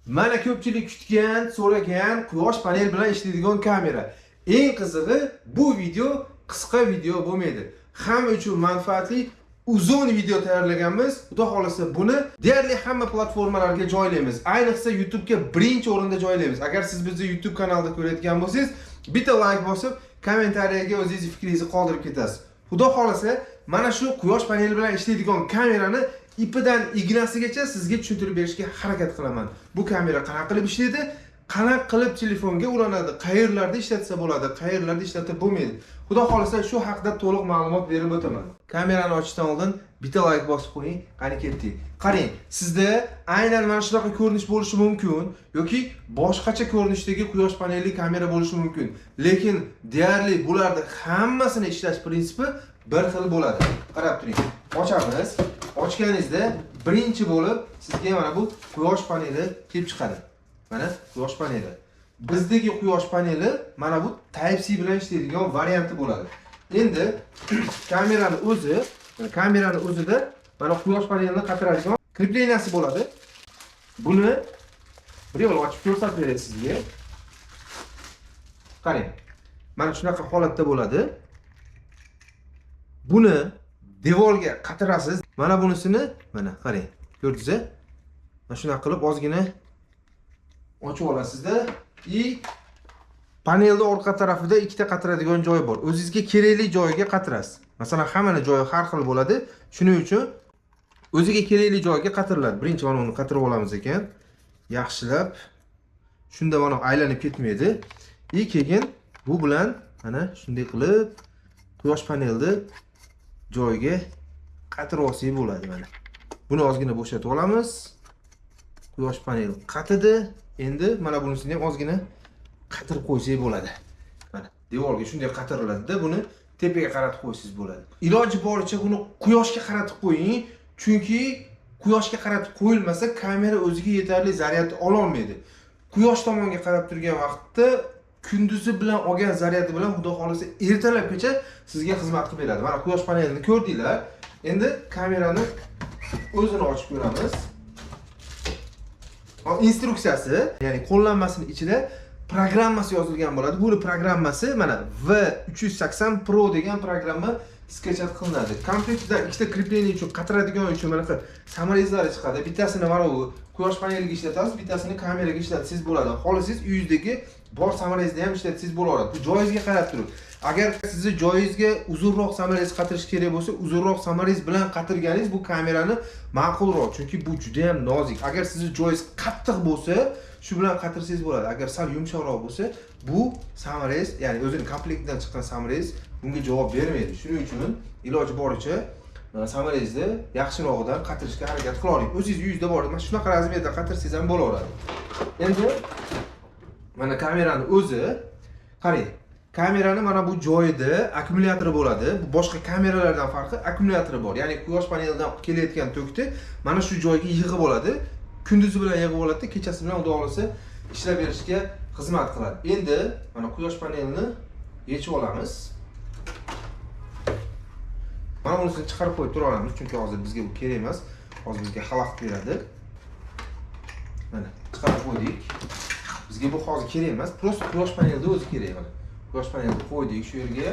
Mana ko'pchilik kutgan, so'ragan quyosh panel bilan ishlaydigan kamera. Eng qizig'i, bu video qisqa video bo'lmaydi. Hamma uchun manfaatli uzun video tayyorlaganmiz. Xudo xolasa buni deyarli hamma platformalarga joylaymiz. Ayniqsa YouTube ga birinchi o'rinda joylaymiz. Agar siz bizni YouTube kanalida ko'rayotgan bo'lsangiz, bitta like bosib, kommentariyaga o'zingiz fikringizni qoldirib ketasiz. Xudo xolasa mana shu quyosh paneli bilan ishlaydigan kamerani ipidan ignasigacha sizga tushuntirib berishga harakat qilaman. Bu kamera qanaqa qilib ishlaydi? Qanaqa qilib telefonga ulanadi? Qayerlarda ishlatsa bo'ladi? Qayerlarda ishlatib bo'lmaydi? Xudo xolasa shu haqida to'liq ma'lumot berib o'taman. Kamerani ochishdan oldin bitta like bosib qo'ying. Qani ketdik. Qarang, sizda aynan mana shunaqa ko'rinish bo'lishi mumkin yoki boshqacha ko'rinishdagi quyosh panelli kamera bo'lishi mumkin. Lekin deyarli bularda hammasini ishlash prinsipi bir xil bo'ladi. Qarab turing. Ochamiz. Ochganingizda birinchi bo'lib sizga mana bu quyosh paneli kelib chiqadi. Mana quyosh paneli. Bizdagi quyosh paneli mana bu Type-C bilan ishlaydigan varianti bo'ladi. Endi kamerani o'zida mana quyosh panelini qatiradigan krepleniyasi bo'ladi. Buni bir yo'l ochib ko'rsatib beray sizga. Qarang. Mana shunaqa holatda bo'ladi. Buni devorga qatirasiz. Mana bunisini mana qarang. Ko'rdingiz-a? Mana shunaqa qilib ozgina ochib olasizda. Panelning orqa tarafida ikkita qatiradigan joyi bor. O'zingizga kerakli joyiga qatirasiz. Masalan, hammaning joyi har xil bo'ladi. Shuning uchun o'ziga kerakli joyga qatiriladi. Birinchi mana uni qatirib olamiz ekan. Yaxshilab. Shunda mana aylanib ketmaydi. Keyin bu bilan mana shunday qilib quyosh panelni joyiga qatirib olsak bo'ladi mana. Buni ozgina bo'shatib olamiz. Quyosh panel qatidi. Endi mana bunisini ham ozgina qatirib qo'ysak bo'ladi. Mana devorga shunday qatiriladi-da, buni tepaga qaratib qo'ysangiz bo'ladi. Iloji boricha buni quyoshga qaratib qo'ying, chunki quyoshga qaratib qo'yilmasa kamera o'ziga yetarli zaryadni ola olmaydi. Quyosh tomonga qarab turgan vaqtda kunduzi bilan olgan zaryadi bilan xudo xolasa ertalabgacha sizga xizmat qilib beradi. Mana quyosh panelini ko'rdinglar. Endi kamerani o'zini ochib ko'ramiz. Instruksiyasi, ya'ni qo'llanmasining ichida programmasi yozilgan bo'ladi. Bu programmasi mana V380 Pro degan programma sketchat qilinadi. Kompyuterda ikkita krepleniya uchun qatiradigan uchun mana shu samarezlar chiqadi. Bittasini mana bu quyosh paneliga ishlatasiz, bittasini kameraga ishlatsangiz bo'ladi. Xohlasangiz uyingizdagi bor samarezda ham ishlatsangiz bo'laveradi. Bu joyingizga qarab turib. Agar sizni joyingizga uzunroq samarez qatirish kerak bo'lsa, uzunroq samarez bilan qatirganingiz bu kamerani ma'qulroq, chunki bu juda ham nozik. Agar sizni joyingiz qattiq bo'lsa, shu bilan qatirsangiz bo'ladi. Agar sal yumshoqroq bo'lsa, bu samarez, ya'ni o'zining komplektidan chiqqan samarez bunga javob bermaydi. Shuning uchun iloji boricha samarezni yaxshirog'idan qatirishga harakat qiling. O'zingiz uyingizda bor, mana shunaqa razmerda qatirsangiz ham bo'laveradi. Endi mana kamerani o'zi, qarang. Kamerani mana bu joyida akkumulyatori bo'ladi. Bu boshqa kameralardan farqi akkumulyatori bor. Ya'ni quyosh panelidan kelayotgan tokni mana shu joyga yig'ib oladi. Kunduzi bilan yig'ib oladi, kechasi bilan xudo xolasa ishlab berishga xizmat qiladi. Endi mana quyosh panelini yechib olamiz. Mana bunisini chiqarib qo'yib tura olamiz, chunki hozir bizga bu kerak emas. Hozir bizga xalaqit beradi. Mana chiqarib qo'ydik. Bizga bu hozir kerak emas, prosta quyosh panelida o'zi kerak mana. Quyosh panelini qo'ydik shu yerga.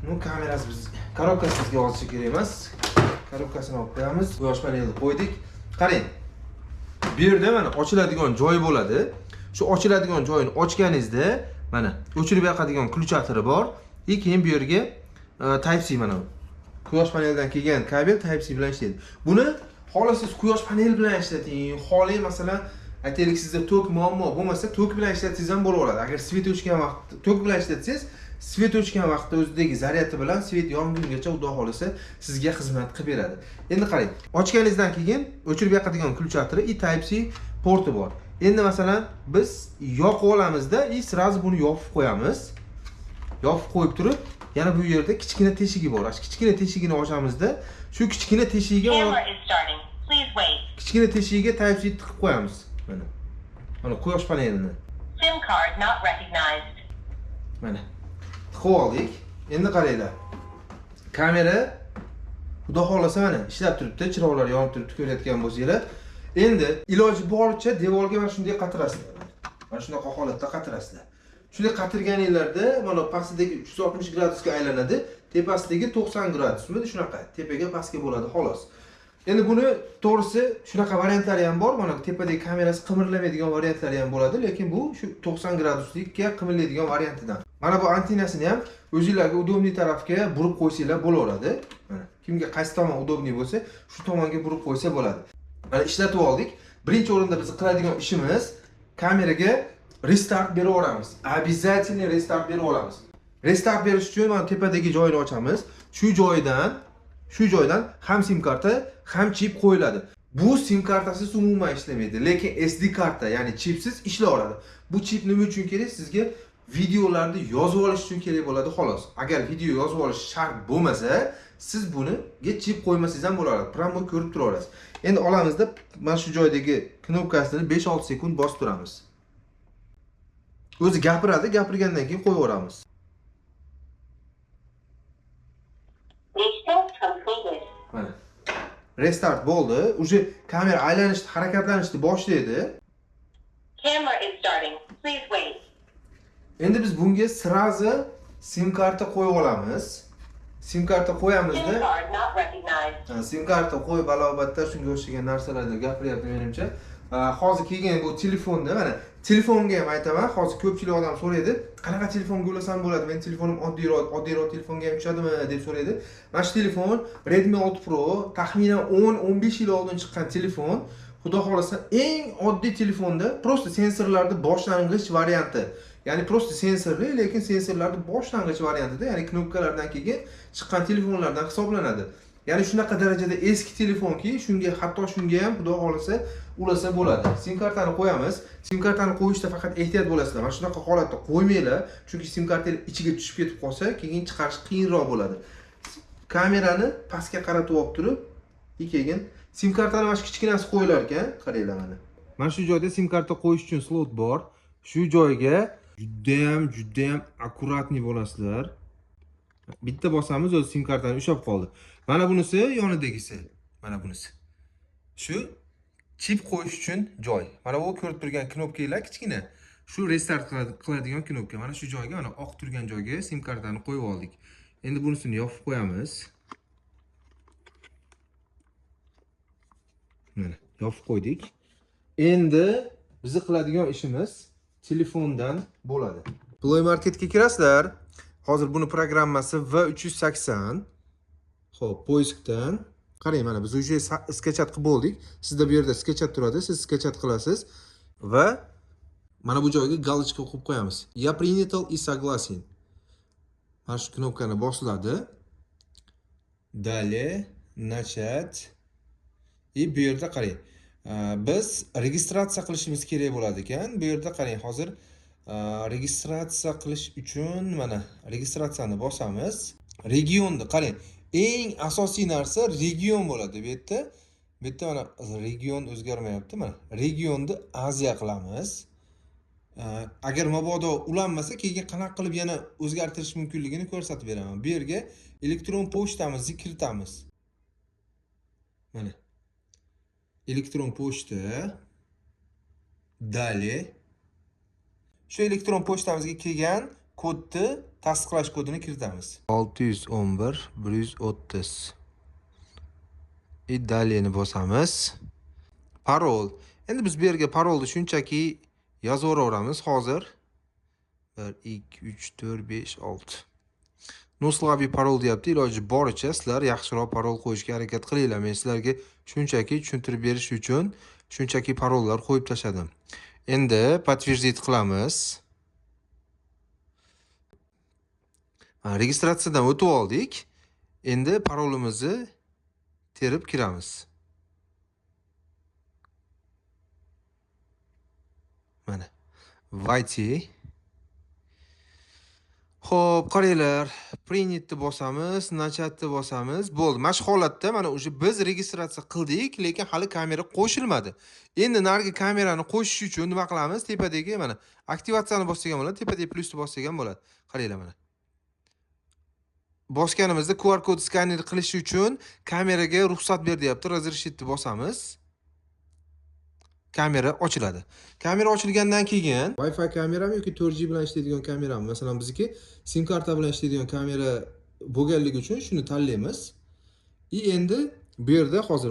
Bu kamerasi biz korobkasi bizga hozircha kerak emas. Korobkasini olib qo'yamiz. Quyosh panelini qo'ydik. Qarang. Bu yerda mana ochiladigan joyi bo'ladi. Shu ochiladigan joyini ochganingizda mana o'chirib yoqadigan klutchatiri bor. Keyin bu yerga Type-C mana bu. Quyosh panelidan kelgan kabel Type-C bilan ishlaydi. Buni xohlasangiz quyosh paneli bilan ishlating. Xohlang masalan aytaylik sizda tok muammo bo'lmasa, tok bilan ishlatsangiz ham bo'laveradi. Agar svet o'chgan vaqtda tok bilan ishlatsangiz, svet o'chgan vaqtda o'zidagi zaryadi bilan svet yongungacha xudo xolasa sizga xizmat qilib beradi. Endi qarang, ochganingizdan keyin o'chirib yoqadigan klutchatiri Type-C porti bor. Endi masalan biz yoqib olamizda, sразу buni yopib qo'yamiz. Yopib qo'yib turib, yana bu yerda kichkina teshigi bor. Kichkina teshigini ochamiz-da, shu kichkina teshigiga Type-C tiqib qo'yamiz. Mana quyosh panelini. SIM card not recognized. Mana. Tiqib oldik. Endi qaranglar. Kamera xudo xolasa mana ishlab turibdi, chiroqlar yonib turibdi, ko'rayotgan bo'lsanglar. Endi iloji boricha devorga mana shunday qatirasizlar. Mana shunaqa holatda qatirasizlar. Shunday qatirganinglarda mana pastidagi 360 gradusga aylanadi, tepasidagi 90 gradusmi shunaqa, tepaga pastga bo'ladi xolos. Endi buni to'g'risi shunaqa variantlari ham bor. Mana tepadagi kamerasi qimirlamaydigan variantlari ham bo'ladi, lekin bu shu 90 graduslikka qimirlaydigan variantidan. Mana bu antenasini ham o'zingizlarga udobniy tarafga burib qo'ysanglar bo'laveradi. Mana kimga qaysi tomon udobniy bo'lsa, shu tomonga burib qo'ysa bo'ladi. Mana ishlatib oldik. Birinchi o'rinda biz qiladigan ishimiz kameraga restart beraveramiz. Обязательно restart beraveramiz. Restart berish uchun mana tepadagi joyini ochamiz. Shu joydan ham sim karta, ham chip qo'yiladi. Bu sim kartasiz umuman ishlamaydi, lekin SD karta, ya'ni chipsiz ishlaveradi. Bu chip nima uchun kerak? Sizga videolarni yozib olish uchun kerak bo'ladi xolos. Agar video yozib olish shart bo'lmasa, siz buniga chip qo'ymasangiz ham bo'lardi. Pramo ko'rib turaverasiz. Endi olamizda mana shu joydagi knopkasini 5-6 sekund bosib turamiz. O'zi gapiradi, gapirgandan keyin qo'yaveramiz. Restart completed. Mana. Restart bo'ldi. Uje kamera aylanishni, harakatlanishni boshlaydi. Camera is starting. Please wait. Endi biz bunga sirazi sim karta qo'yib olamiz. Sim karta qo'yamizda. SIM card not recognized. Sim karta qo'yib balobatda shunga o'xshagan narsalarni gapiryapti menimcha. Hozir kelgan bu telefonda, mana telefonga ham aytaman, hozir ko'pchilik odam so'raydi, qanaqa telefonga ulasam bo'ladi? Men telefonim oddiyroq telefonga ham tushadimi deb so'raydi. Mana shu telefon Redmi 6 Pro, taxminan 10-15 yil oldin chiqqan telefon. Xudo xolasa eng oddiy telefonda prosta sensorlarning boshlang'ich varianti. Ya'ni prosta sensorli, lekin sensorlarning boshlang'ich variantida, ya'ni knopkalardan keyin chiqqan telefonlardan hisoblanadi. Ya'ni shunaqa darajada eski telefonki, hatto shunga ham xudo xolasa ulasa bo'ladi. Sim kartani qo'yamiz. Sim kartani qo'yishda faqat ehtiyot bo'lasizlar. Mana shunaqa holatda qo'ymanglar, chunki sim kartangiz ichiga tushib ketib qolsa, keyin chiqarish qiyinroq bo'ladi. Kamerani pastga qaratib olib turib, keyin sim kartani mana shu kichkinasi qo'yilar ekan, qaranglar mana. Mana shu joyda sim karta qo'yish uchun slot bor. Shu joyga juda ham akkuratniy bo'lasizlar. Bitta bosamiz, o'z sim kartani ushlab qoldi. Mana bunisi yonidagisi. Mana bunisi. Shu chip qo'yish uchun joy. Mana bu ko'rib turgan knopkalar kichkina. Shu restart qiladigan knopka. Mana shu joyga, mana oq turgan joyga sim kartani qo'yib oldik. Endi bunisini yopib qo'yamiz. Mana yopib qo'ydik. Endi bizni qiladigan ishimiz telefondan bo'ladi. Play Marketga kirasizlar. Hozir buni programmasi V380. Xo'p, poiskdan qarang, mana biz uje sketchat qilib bo'ldik. Sizda bu yerda sketchat turadi, siz sketchat qilasiz va mana bu joyga galochka qo'yib qo'yamiz. Я принял и согласен. Mana shu knopkani bosiladi. Далее, начать. И bu yerda qarang. Biz registratsiya qilishimiz kerak bo'ladi ekan. Bu yerda qarang, hozir registratsiya qilish uchun mana registratsiyani bosamiz. Regionni qarang. Eng asosiy narsa region bo'ladi. Bu yerda mana region o'zgarmayapti, mana. Regionni Aziya qilamiz. Agar mabodo ulanmasa, keyin qanaqa qilib yana o'zgartirish mumkinligini ko'rsatib beraman. Bu yerga elektron pochtamizni kiritamiz. Mana. Elektron pochta. Dalее. Shu elektron pochtamizga kelgan kodni, tasdiqlash kodini kiritamiz. 611 130. Daleyni bosamiz. Parol. Endi biz bu yerga parolni shunchaki yozaveramiz hozir. 1 2 3 4 5 6. Noslaviy parol deyapti. Iloji boricha sizlar yaxshiroq parol qo'yishga harakat qilinglar. Men sizlarga shunchaki tushuntirib berish uchun shunchaki parollar qo'yib tashladim. Endi подтвердить qilamiz. Registratsiyadan o'tib oldik. Endi parolimizni terib kiramiz. Mana. Войти. Xo'p, qaranglar. Принятni bosamiz, начатni bosamiz. Bo'ldi. Mana shu holatda mana o'sha biz registratsiya qildik, lekin hali kamera qo'shilmadi. Endi narigi kamerani qo'shish uchun nima qilamiz? Tepadagi mana aktivatsiyani bossak ham bo'ladi, tepadagi plusni bossak ham bo'ladi. Qaranglar mana. Bosganimizda QR kod skaneri qilish uchun kameraga ruxsat ber deyapti. Разрешитni bosamiz. kamera ochiladi. Kamera ochilgandan keyin Wi-Fi kamerami yoki 4G bilan ishlaydigan kamerami? Masalan, bizniki SIM karta bilan ishlaydigan kamera bo'lganligi uchun shuni tanlaymiz. Endi bu yerda hozir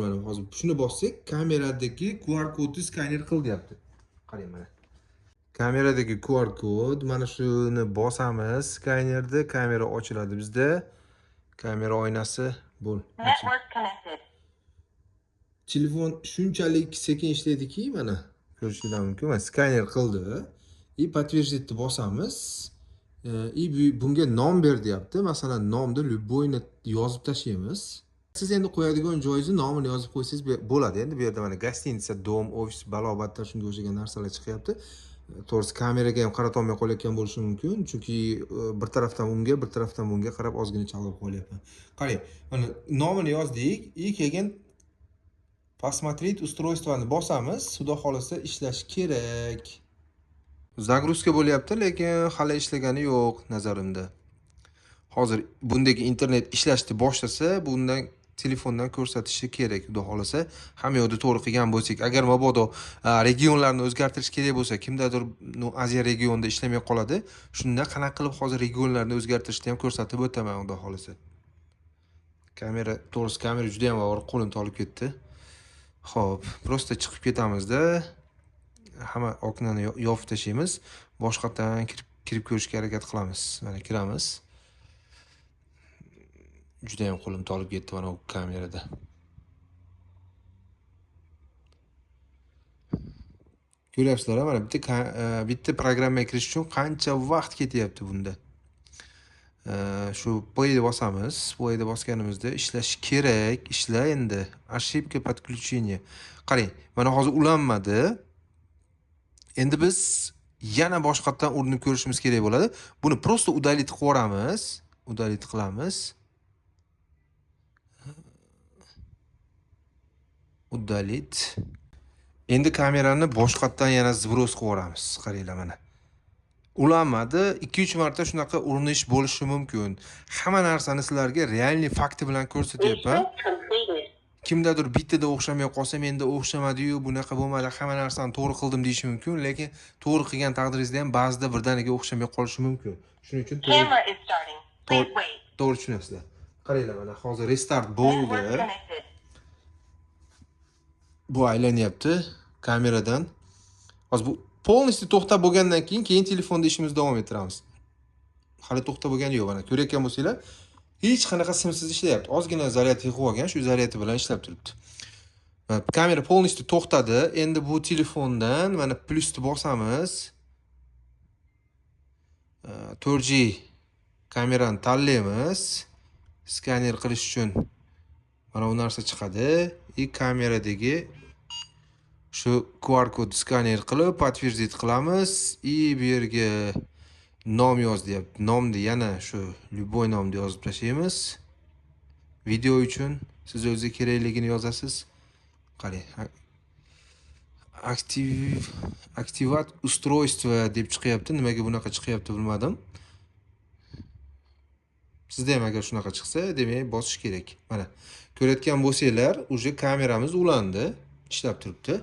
shuni bossak, kameradagi QR kodni skaner qil deyapti. Qarang mana. Kameradagi QR kod, mana shuni bosamiz, skanerda kamera ochiladi bizda. Kamera oynasi bo'l. Network connected. Telefon shunchalik sekin ishlaydiki, mana ko'rishingiz mumkin. Mana skaner qildi. Подтверждить bosamiz. Bunga nom ber deyapti. Masalan, nomni любойni yozib tashlaymiz. Siz endi qo'yadigan joyingizni nomini yozib qo'ysangiz bo'ladi. Endi bu yerda mana gostinitsa, dom, ofis, balobatlar shunga o'xshagan narsalar chiqyapti. To'g'risi kameraga ham qarata olmay qo'yayotgan bo'lishi mumkin, chunki bir tarafdan unga, bir tarafdan bunga qarab ozgina chalg'ib qo'yapman. Qarang, mana nomini yozdik, keyin посмотреть устройство'ni bosamiz. Xudo xolasa ishlashi kerak. Загрузка bo'lyapti, lekin hali ishlagani yo'q nazarimda. Hozir bundagi internet ishlashni boshlasa, bundan telefondan ko'rsatishi kerak. Xudo xolasa, hamma yoqda to'g'ri qilgan bo'lsak, agar mabodo regionlarni o'zgartirish kerak bo'lsa, kimdadir Aziya regionida ishlamay qoladi, shunda qanaqa qilib hozir regionlarni o'zgartirishni ham ko'rsatib o'taman, xudo xolasa. Kamera juda ham og'ir, qo'lim tolib ketdi. Xo'p, prosta chiqib ketamizda. Hamma oknani yopib tashlaymiz. Boshqatdan kirib ko'rishga harakat qilamiz. Mana kiramiz. Juda ham qo'lim tolib ketdi mana bu kamerada. Ko'ryapsizlar, mana bitta programmaga kirish uchun qancha vaqt ketyapti bunda. Shu poyga bosamiz. Poyga bosganimizda ishlashi kerak. Ishla endi. Ошибка подключения. Qarang, mana hozir ulanmadi. Endi biz yana boshqatdan urinib ko'rishimiz kerak bo'ladi. Buni prosta удалить qilib yuboramiz. Удалить qilamiz. Удалить. Endi kamerani boshqatdan yana zbros qilib yuboramiz. Qaranglar mana. Ulanmadi, 2-3 marta shunaqa urinish bo'lishi mumkin. Hamma narsani sizlarga realniy fakti bilan ko'rsatyapman. Kimdadir bittada o'xshamay qolsa, menda o'xshamadi-yu, bunaqa bo'lmadi, hamma narsani to'g'ri qildim deyish mumkin, lekin to'g'ri qilgan taqdiringizda ham ba'zida birdaniga o'xshamay qolishi mumkin. Shuning uchun to'g'ri tushunasizlar. Qaranglar mana hozir restart bo'ldi. Bu aylanyapti kameradan. Hozir bu polностью to'xtab bo'lgandan keyin telefonda ishimizni davom ettiramiz. Hali to'xtab bo'lgani yo'q, mana ko'rayotgan bo'lsanglar, hech qanaqa simsiz ishlayapti. Ozgina zaryad yig'ib olgan, shu zaryadi bilan ishlab turibdi. Kamera polностью to'xtadi. Endi bu telefondan mana plusni bosamiz. 4G kamerani tanlaymiz. Skaner qilish uchun mana bu narsa chiqadi. Kameradagi shu QR kod skaner qilib подтвердить qilamiz. Bu yerga nom yoz deyapti. Nomni yana shu любой nomni yozib tashlaymiz. Video uchun siz o'zingiz kerakligini yozasiz. Qarang. Aktivat устройство deb chiqyapti. Nimaga bunaqa chiqyapti bilmadim. Sizda ham agar shunaqa chiqsa, demak bosish kerak. Mana ko'rayotgan bo'lsanglar, uje kameramiz ulandi, ishlab turibdi.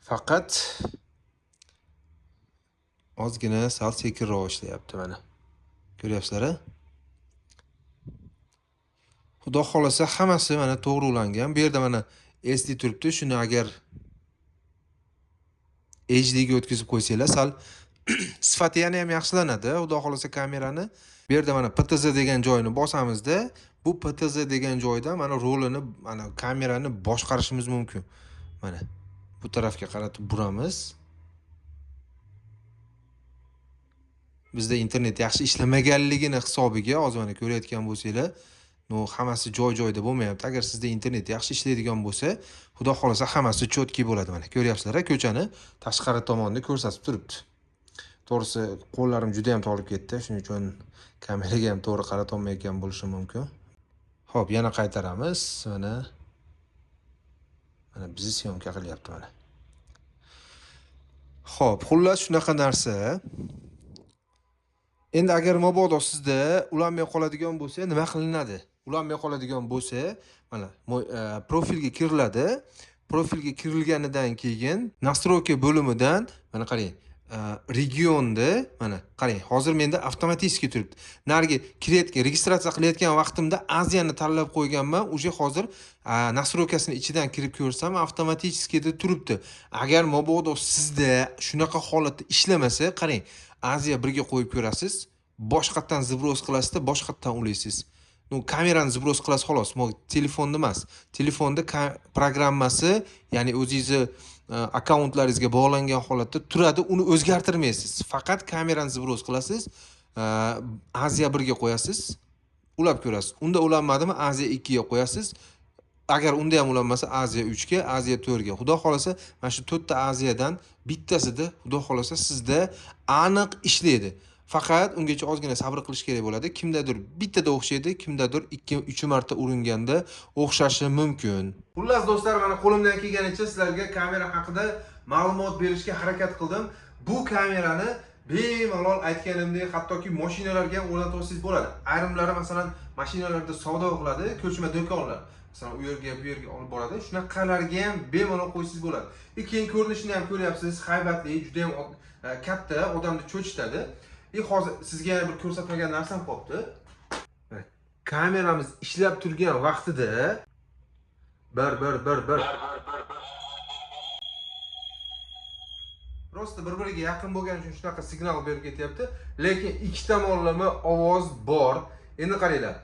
Faqat ozgina sal sekinroq ishlayapti mana. Ko'ryapsizlar-a? Xudo xolasa hammasi mana to'g'ri ulangan. Bu yerda mana SD turibdi. Shuni agar HD ga o'tkazib qo'ysanglar, sal sifati yana ham yaxshilanadi. Xudo xolasa kamerani bu yerda mana PTZ degan joyini bosamizda, bu PTZ degan joyda mana rolini, mana kamerani boshqarishimiz mumkin. Mana bu tarafga qaratib buramiz. Bizda internet yaxshi ishlamaganligini hisobiga hozir mana ko'rayotgan bo'lsanglar, hammasi joy-joyida bo'lmayapti. Agar sizda internet yaxshi ishlaydigan bo'lsa, xudo xolasa hammasi chotki bo'ladi. Mana ko'ryapsizlar, ko'chani tashqari tomonda ko'rsatib turibdi. To'g'risi, qo'llarim juda ham tolib ketdi. Shuning uchun kameraga ham to'g'ri qarata olmayotgan bo'lishi mumkin. Xo'p, yana qaytaramiz. Mana bizni syomka qilyapti mana. Xo'p, xullas shunaqa narsa. Endi agar mabodo sizda ulanmay qoladigan bo'lsa, nima qilinadi? Ulanmay qoladigan bo'lsa, mana profilga kiriladi. profilga kirilganidan keyin настройка bo'limidan mana qarang, regionda mana qarang, hozir menda avtomatik turibdi. Narigi registratsiya qilayotgan vaqtimda Aziyani tanlab qo'yganman. O'sha hozir настройкасini ichidan kirib ko'rsam avtomatik turibdi. Agar mabodo sizda shunaqa holatda ishlamasa, qarang, Aziya birga qo'yib ko'rasiz. Boshqatdan zibros qilasizda, boshqatdan ulaysiz. Kamerani zibros qilasiz xolos. Telefonda emas. Telefonda programmasi, ya'ni o'zingizni akkauntlaringizga bog'langan holatda turadi, uni o'zgartirmaysiz. Faqat kamerani zibros qilasiz, Aziya 1 ga qo'yasiz, ulab ko'rasiz. Unda ulanmadimi, Aziya 2 ga qo'yasiz. Agar unda ham ulanmasa, Aziya 3 ga, Aziya 4 ga. Xudo xolasa, mana shu 4 ta Aziyadan bittasida, xudo xolasa, sizda aniq ishlaydi. Faqat ungacha ozgina sabr qilish kerak bo'ladi. Kimdadir bittada o'xshaydi, kimdadir 2-3 marta uringanda o'xshashi mumkin. Xullas do'stlar, mana qo'limdan kelganicha sizlarga kamera haqida ma'lumot berishga harakat qildim. Bu kamerani bemalol aytganimdek, hattoki mashinalarga ham o'rnatsangiz bo'ladi. Ayrimlari masalan mashinalarda savdo qiladi, ko'chma do'konlar. Masalan, u yerga, bu yerga olib boradi. Shunaqalarga ham bemalol qo'ysangiz bo'ladi. Keyin ko'rinishini ham ko'ryapsiz, haybatli, juda ham katta, odamni cho'chitadi. Hozir sizga yana bir ko'rsatmagan narsam qolibdi. Kameramiz ishlab turgan vaqtida Prosta bir-biriga yaqin bo'lgani uchun shunaqa signal berib ketyapti. Lekin ikki tomonlama ovoz bor. Endi qaranglar.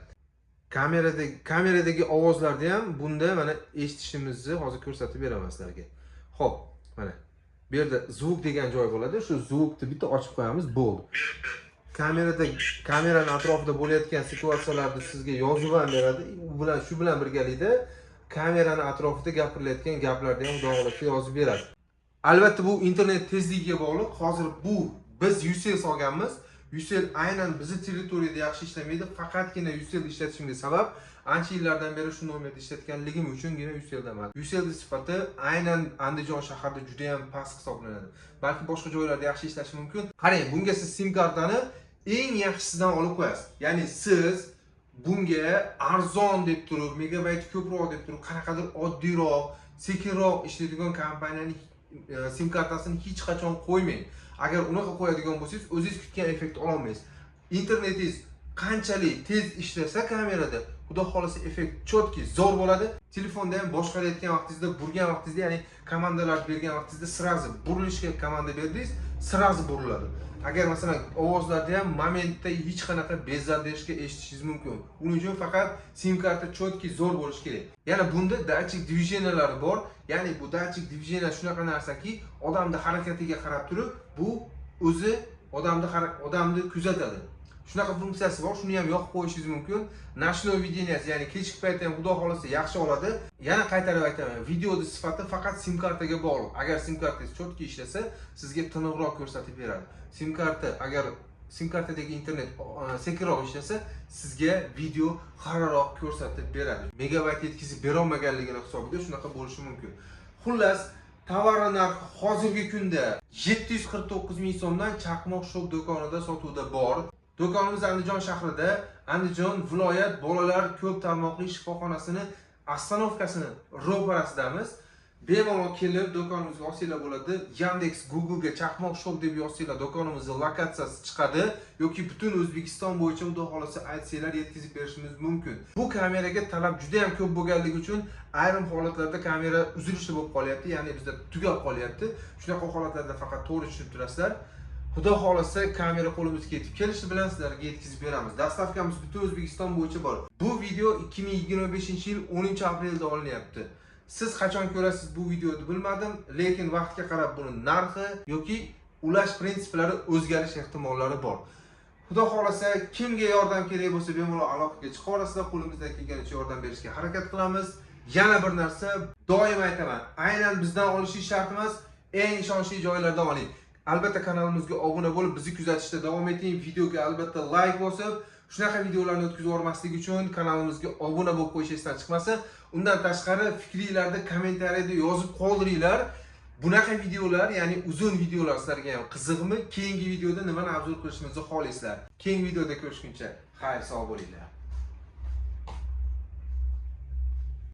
Kameradagi ovozlarni ham bunda mana eshitishimizni hozir ko'rsatib beraman sizlarga. Xo'p, mana bu yerda zvuk degan joy bo'ladi. Shu zvukni bitta ochib qo'yamiz, bo'ldi. Kameraning atrofida bo'layotgan situatsiyalarni sizga yozib ham beradi. Shu bilan birgalikda kameraning atrofida gapirilayotgan gaplarni ham xudo yozib beradi. Albatta bu internet tezligiga bog'liq. Hozir bu biz UCL solganmiz. UCL aynan bizning territoriyada yaxshi ishlamaydi. Faqatgina UCL ishlatishimga sabab ancha yillardan beri shu nomerda ishlatganligim uchungina UCLdaman. UCL sifati aynan Andijon shahrida juda ham past hisoblanadi. Balki boshqa joylarda yaxshi ishlashi mumkin. Qarang, bunga siz SIM kartani eng yaxshisidan olib qo'yasiz. Ya'ni siz bunga arzon deb turib, megabayt ko'proq deb turib, qanaqadir oddiyroq, sekinroq ishlaydigan kompaniyaning SIM kartasini hech qachon qo'ymang. Agar unaqa qo'yadigan bo'lsangiz, o'zingiz kutgan effektni ola olmaysiz. Internetingiz qanchalik tez ishlasa kamerada, xudo xolasa effekt chotki, zo'r bo'ladi. Telefonda ham boshqarayotgan vaqtingizda, burgan vaqtingizda, ya'ni komandalar bergan vaqtingizda sirazi burilishga komanda berdingiz, sirazi buriladi. Agar masalan ovozlarda ham momentda hech qanaqa bezzardishga eshitishingiz mumkin. Uning uchun faqat SIM karta chotki, zo'r bo'lishi kerak. Yana bunda datchik dvijeniyalar bor. Ya'ni bu datchik dvijeniya shunaqa narsaki, odamning harakatiga qarab turib, bu o'zi odamni kuzatadi. Shunaqa funksiyasi bor, shuni ham yoqib qo'yishingiz mumkin. Nashnoy videoniyasi, ya'ni kechki paytda ham xudo xolasa yaxshi oladi. Yana qaytarib aytaman, videoning sifati faqat SIM kartaga bog'liq. Agar SIM kartangiz chotki ishlasa, sizga tiniqroq ko'rsatib beradi. Agar SIM kartadagi internet sekinroq ishlasa, sizga video xararoq ko'rsatib beradi. Megabayt yetkazib bera olmaganligini hisobiga shunaqa bo'lishi mumkin. Xullas, tovar narxi hozirgi kunda 749 ming so'mdan Chaqmoq shop do'konida sotuvda bor. Do'konimiz Andijon shahrida, Andijon viloyat bolalar ko'p tarmoqli shifoxonasini ostanovkasini ro'parasidamiz. Bemalol kelib do'konimizga olsanglar bo'ladi. Yandex, Google'ga Chaqmoq shop deb yozsanglar do'konimizning lokatsiyasi chiqadi yoki butun O'zbekiston bo'yicha xudo xolasa aytsanglar yetkazib berishimiz mumkin. Bu kameraga talab juda ham ko'p bo'lganligi uchun ayrim holatlarda kamera uzilishli bo'lib qolyapti, ya'ni bizda tugab qolyapti. Shunaqa holatlarda faqat to'g'ri tushunib turasizlar. Xudo xolasa kamera qo'limizga yetib kelishi bilan sizlarga yetkazib beramiz. Dastavkamiz butun O'zbekiston bo'yicha bor. Bu video 2025-yil 10-aprelda olinyapti. Siz qachon ko'rasiz bu videoni bilmadim, lekin vaqtga qarab buni narxi yoki ulash prinsiplari o'zgarish ehtimollari bor. Xudo xolasa kimga yordam kerak bo'lsa bemalol aloqaga chiqa olasizlar, qo'limizdan kelganicha yordam berishga harakat qilamiz. Yana bir narsa, doim aytaman, aynan bizdan olishingiz shart emas, eng ishonchli joylardan oling. Albatta kanalimizga obuna bo'lib, bizni kuzatishda davom eting. Videoga albatta like bosib, shunaqa videolarni o'tkazib yubormaslik uchun kanalimizga obuna bo'lib qo'yishingizdan chiqmasin. Undan tashqari fikringlarni kommentariyada yozib qoldiringlar. Bunaqa videolar, ya'ni uzun videolar sizlarga ham qiziqmi? Keyingi videoda nimani obzor qilishimizni xohlaysizlar? Keyingi videoda ko'rishguncha xayr, sog' bo'linglar.